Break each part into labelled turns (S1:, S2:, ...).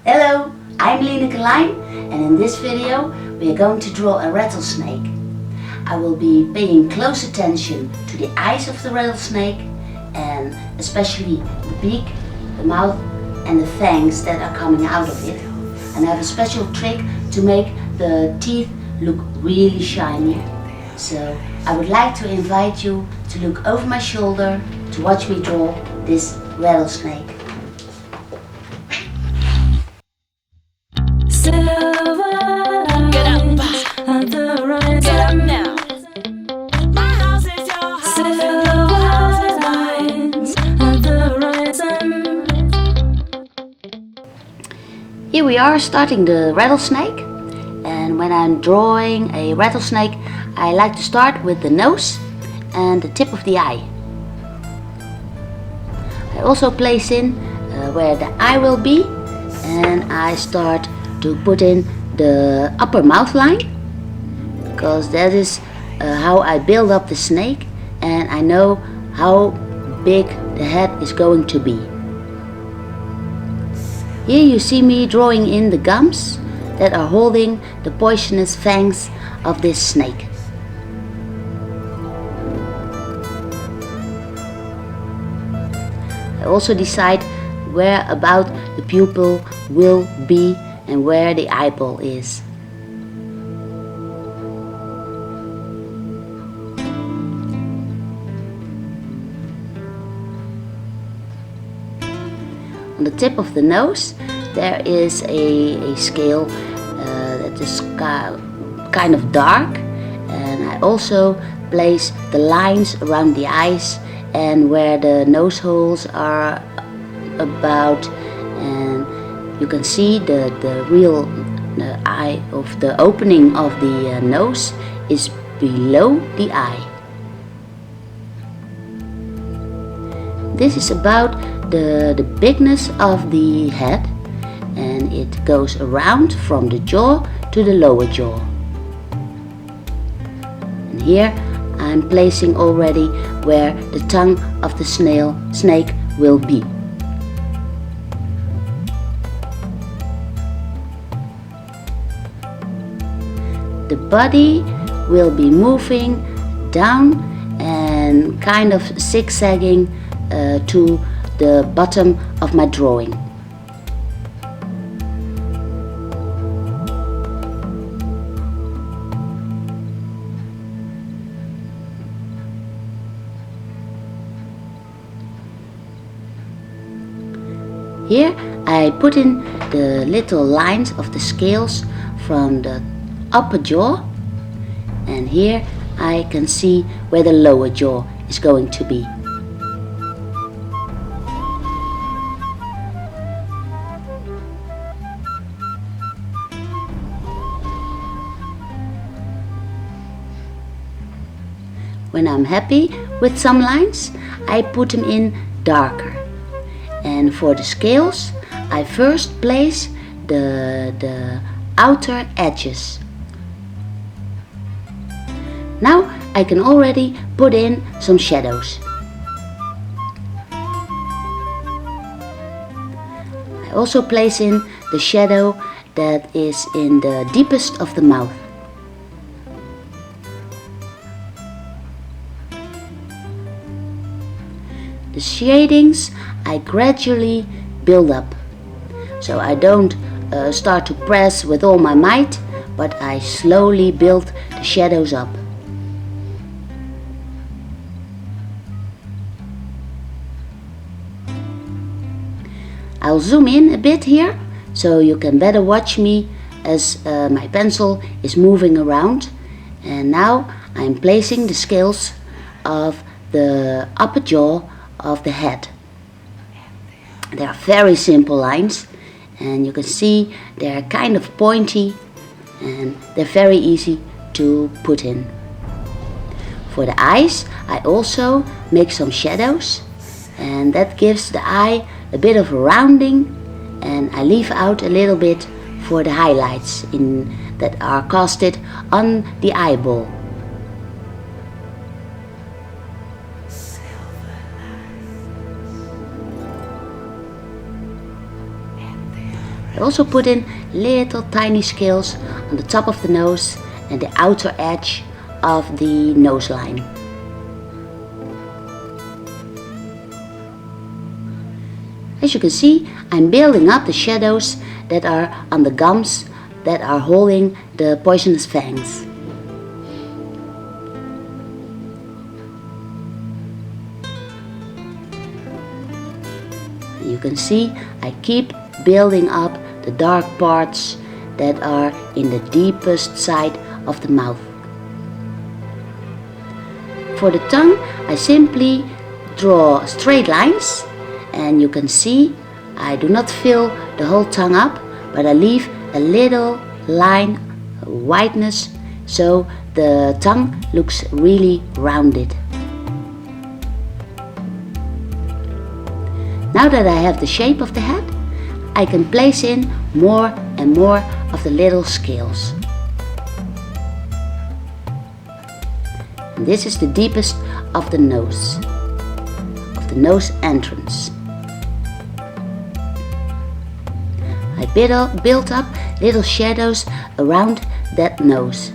S1: Hello, I'm Lineke Lijn, and in this video we are going to draw a rattlesnake. I will be paying close attention to the eyes of the rattlesnake and especially the beak, the mouth and the fangs that are coming out of it. And I have a special trick to make the teeth look really shiny. So I would like to invite you to look over my shoulder to watch me draw this rattlesnake. Here we are starting the rattlesnake, and when I'm drawing a rattlesnake I like to start with the nose and the tip of the eye. I also place in where the eye will be, and I start to put in the upper mouth line, because that is how I build up the snake and I know how big the head is going to be. Here you see me drawing in the gums that are holding the poisonous fangs of this snake. I also decide where about the pupil will be and where the eyeball is. On the tip of the nose there is a scale that is kind of dark, and I also place the lines around the eyes and where the nose holes are about, and you can see the real eye of the opening of the nose is below the eye. This is about the bigness of the head, and it goes around from the jaw to the lower jaw. And here I'm placing already where the tongue of the snake will be. The body will be moving down and kind of zigzagging to the bottom of my drawing. Here I put in the little lines of the scales from the upper jaw, and here I can see where the lower jaw is going to be. When I'm happy with some lines, I put them in darker. And for the scales, I first place the outer edges. Now I can already put in some shadows. I also place in the shadow that is in the deepest of the mouth. The shadings I gradually build up, so I don't start to press with all my might, but I slowly build the shadows up. I'll zoom in a bit here so you can better watch me as my pencil is moving around, and now I'm placing the scales of the upper jaw of the head. They are very simple lines, and you can see they're kind of pointy and they're very easy to put in. For the eyes I also make some shadows, and that gives the eye a bit of a rounding, and I leave out a little bit for the highlights that are casted on the eyeball. I also put in little tiny scales on the top of the nose and the outer edge of the nose line. As you can see, I'm building up the shadows that are on the gums that are holding the poisonous fangs. You can see I keep building up the dark parts that are in the deepest side of the mouth. For the tongue, I simply draw straight lines, and you can see I do not fill the whole tongue up, but I leave a little line, whiteness, so the tongue looks really rounded. Now that I have the shape of the head, I can place in more and more of the little scales. And this is the deepest of the nose entrance. I built up little shadows around that nose.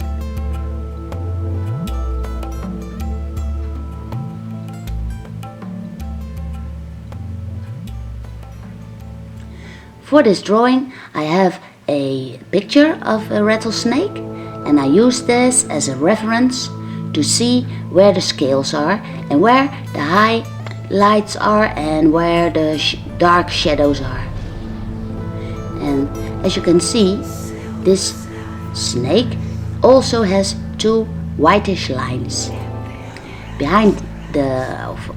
S1: For this drawing, I have a picture of a rattlesnake, and I use this as a reference to see where the scales are and where the highlights are and where the dark shadows are. And as you can see, this snake also has two whitish lines.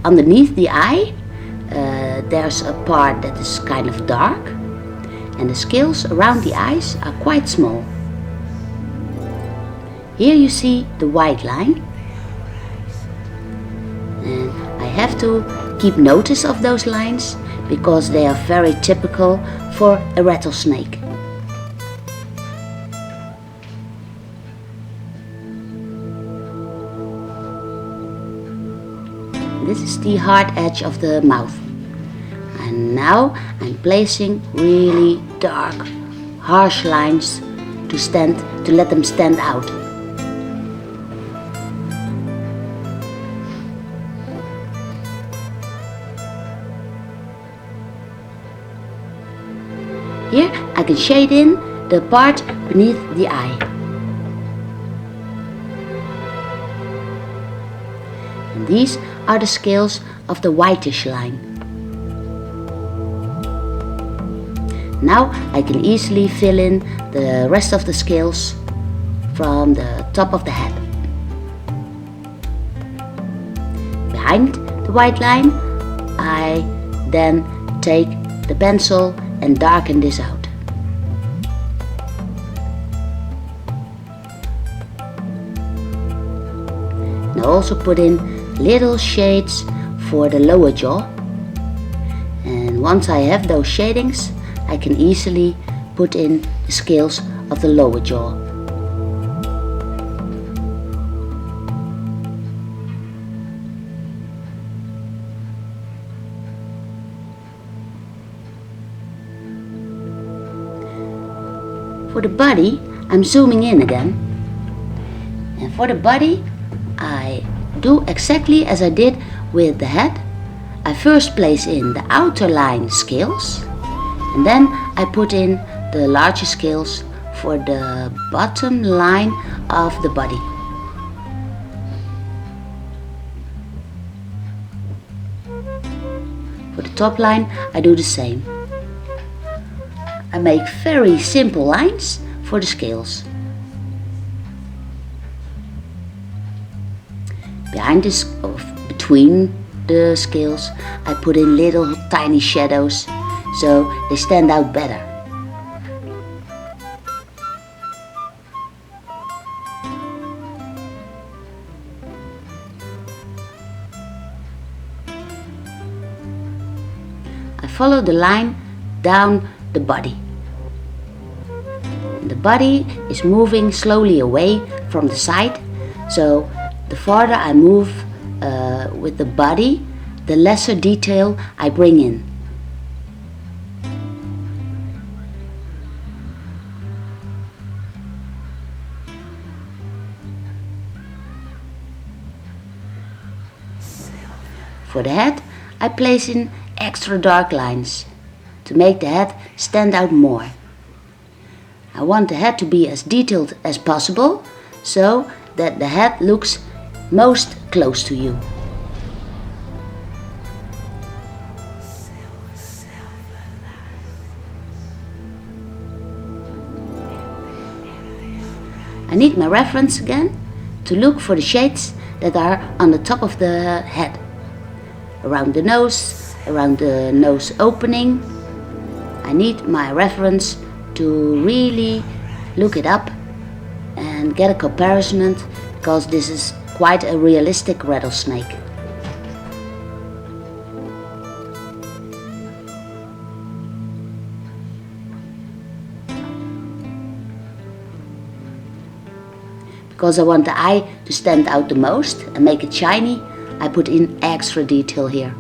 S1: Underneath the eye, there's a part that is kind of dark, and the scales around the eyes are quite small. Here you see the white line, and I have to keep notice of those lines because they are very typical for a rattlesnake. This is the hard edge of the mouth. And now I'm placing really dark, harsh lines to let them stand out. Here I can shade in the part beneath the eye. And these are the scales of the whitish line. Now I can easily fill in the rest of the scales from the top of the head. Behind the white line, I then take the pencil and darken this out. And I also put in little shades for the lower jaw. And once I have those shadings, I can easily put in the scales of the lower jaw. For the body, I'm zooming in again. And for the body, I do exactly as I did with the head. I first place in the outer line scales, and then I put in the larger scales for the bottom line of the body. For the top line, I do the same. I make very simple lines for the scales. Between the scales, I put in little tiny shadows so they stand out better. I follow the line down the body. The body is moving slowly away from the side, so the farther I move with the body, the lesser detail I bring in. For the head, I place in extra dark lines to make the head stand out more. I want the head to be as detailed as possible so that the head looks most close to you. I need my reference again to look for the shades that are on the top of the head, around the nose opening. I need my reference to really look it up and get a comparison, because this is quite a realistic rattlesnake. Because I want the eye to stand out the most and make it shiny, I put in extra detail here.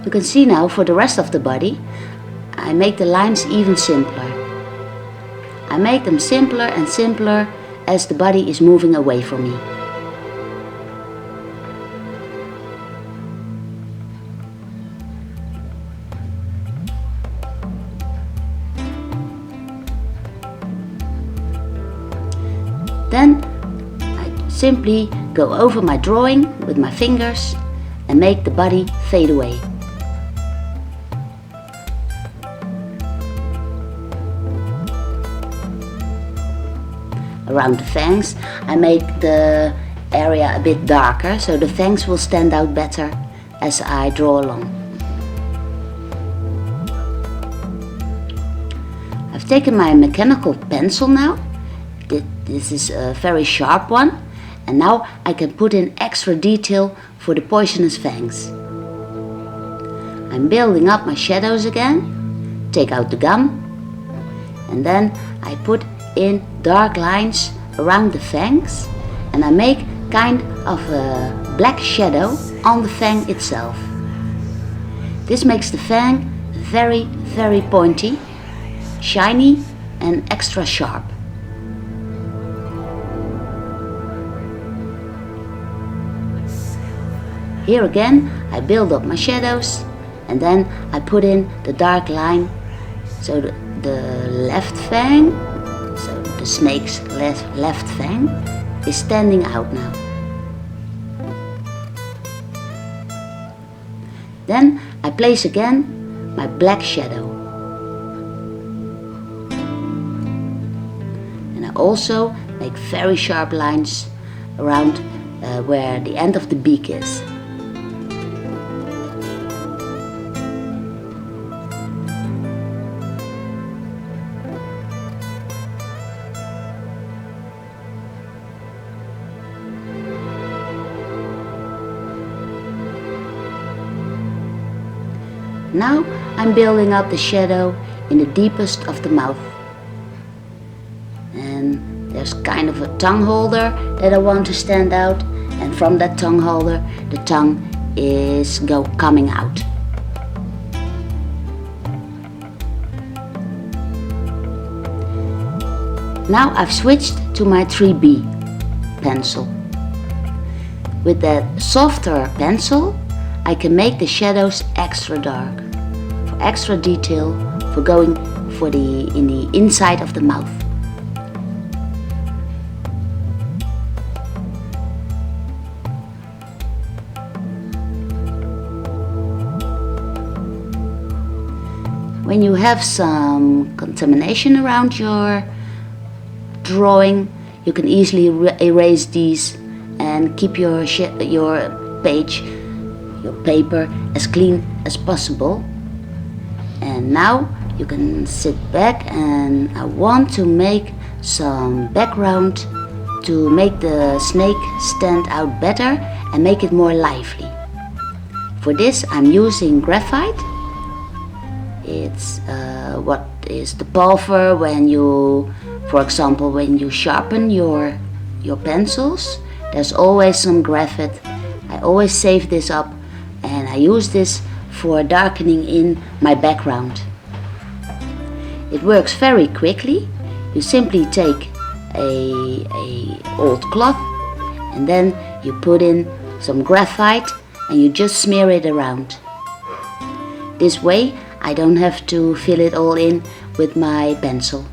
S1: You can see now for the rest of the body, I make the lines even simpler. I make them simpler and simpler as the body is moving away from me. Then I simply go over my drawing with my fingers and make the body fade away. Around the fangs, I make the area a bit darker so the fangs will stand out better as I draw along. I've taken my mechanical pencil now. This is a very sharp one, and now I can put in extra detail for the poisonous fangs. I'm building up my shadows again, take out the gum, and then I put in dark lines around the fangs, and I make kind of a black shadow on the fang itself. This makes the fang very, very pointy, shiny and extra sharp. Here again I build up my shadows, and then I put in the dark line so the left fang, so the snake's left fang, is standing out now. Then I place again my black shadow. And I also make very sharp lines around where the end of the beak is. Now I'm building up the shadow in the deepest of the mouth. And there's kind of a tongue holder that I want to stand out, and from that tongue holder the tongue is coming out. Now I've switched to my 3B pencil. With that softer pencil I can make the shadows extra dark, for extra detail, for going for in the inside of the mouth. When you have some contamination around your drawing, you can easily erase these and keep your page, your paper, as clean as possible. And now you can sit back, and I want to make some background to make the snake stand out better and make it more lively. For this I'm using graphite. It's what is the pulver when you, for example, when you sharpen your pencils, there's always some graphite. I always save this up, and I use this for darkening in my background. It works very quickly. You simply take a old cloth and then you put in some graphite and you just smear it around. This way I don't have to fill it all in with my pencil.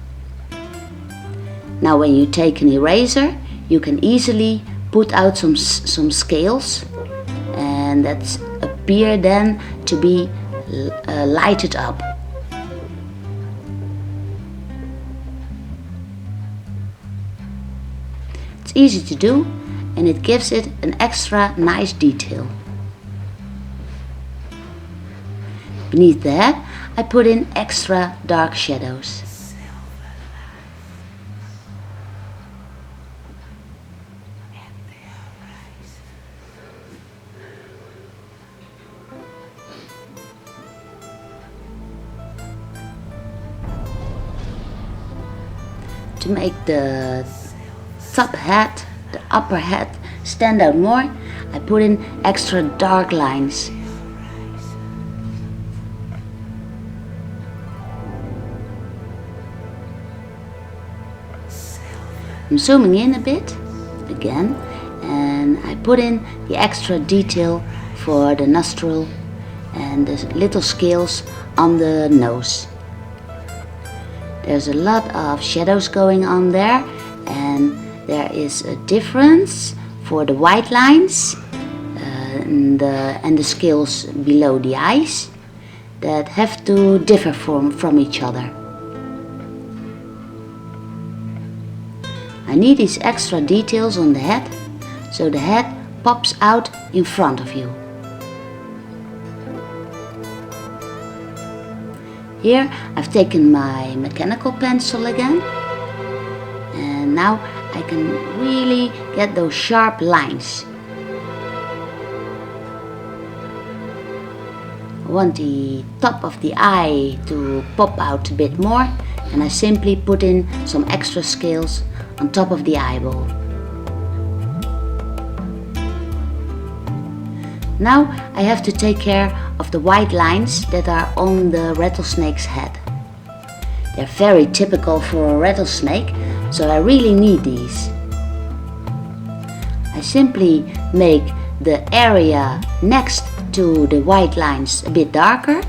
S1: Now when you take an eraser, you can easily put out some scales, and that appear then to be lighted up. It's easy to do and it gives it an extra nice detail. Beneath the head I put in extra dark shadows. To make the top hat, the upper hat, stand out more, I put in extra dark lines. I'm zooming in a bit again, and I put in the extra detail for the nostril and the little scales on the nose. There's a lot of shadows going on there, and there is a difference for the white lines and the scales below the eyes that have to differ from each other. I need these extra details on the head, so the head pops out in front of you. Here I've taken my mechanical pencil again, and now I can really get those sharp lines. I want the top of the eye to pop out a bit more, and I simply put in some extra scales on top of the eyeball. Now I have to take care of the white lines that are on the rattlesnake's head. They're very typical for a rattlesnake, so I really need these. I simply make the area next to the white lines a bit darker,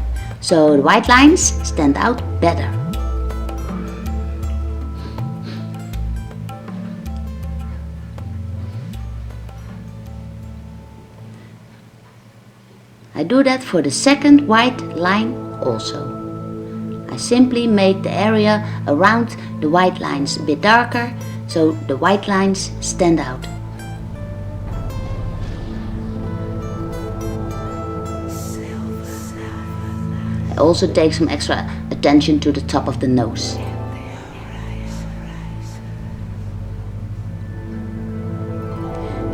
S1: so the white lines stand out better. I do that for the second white line also. I simply make the area around the white lines a bit darker, so the white lines stand out. I also take some extra attention to the top of the nose.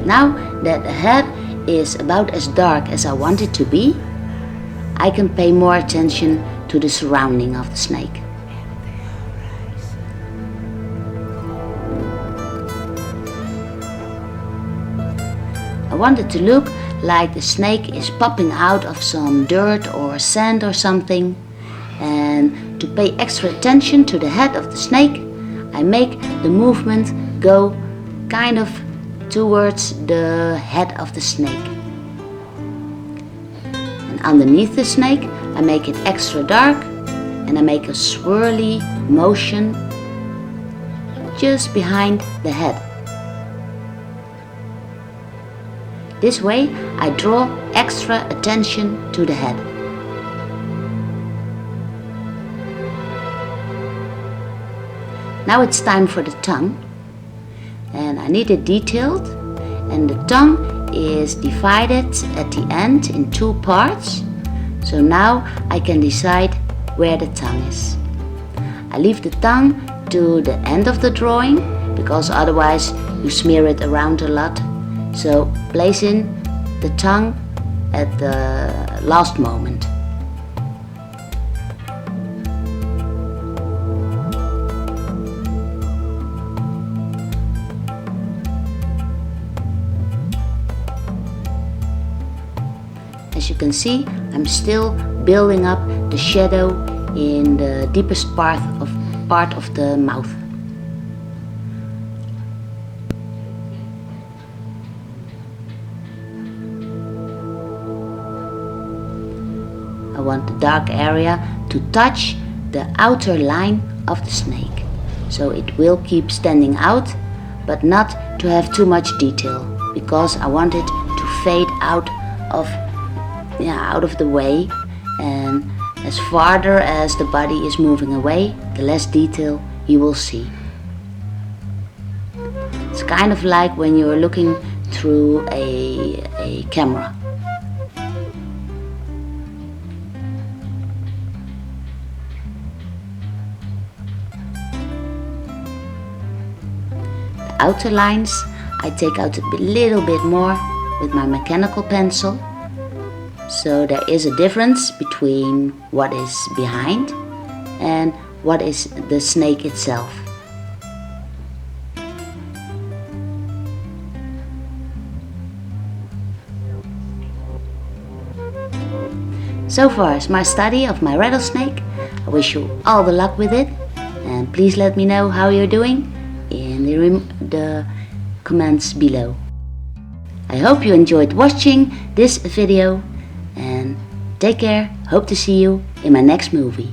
S1: Now that the head is about as dark as I want it to be, I can pay more attention to the surrounding of the snake. I want it to look like the snake is popping out of some dirt or sand or something, and to pay extra attention to the head of the snake, I make the movement go kind of towards the head of the snake. And underneath the snake I make it extra dark, and I make a swirly motion just behind the head. This way I draw extra attention to the head. Now it's time for the tongue, and I need it detailed, and the tongue is divided at the end in two parts, so now I can decide where the tongue is. I leave the tongue to the end of the drawing because otherwise you smear it around a lot, so place in the tongue at the last moment. As you can see, I'm still building up the shadow in the deepest part of the mouth. I want the dark area to touch the outer line of the snake, so it will keep standing out, but not to have too much detail, because I want it to fade out of the way, and as farther as the body is moving away, the less detail you will see. It's kind of like when you're looking through a camera. Outer lines I take out a little bit more with my mechanical pencil, so there is a difference between what is behind and what is the snake itself. So far is my study of my rattlesnake. I wish you all the luck with it, and please let me know how you're doing in the comments below. I hope you enjoyed watching this video, and take care. Hope to see you in my next movie.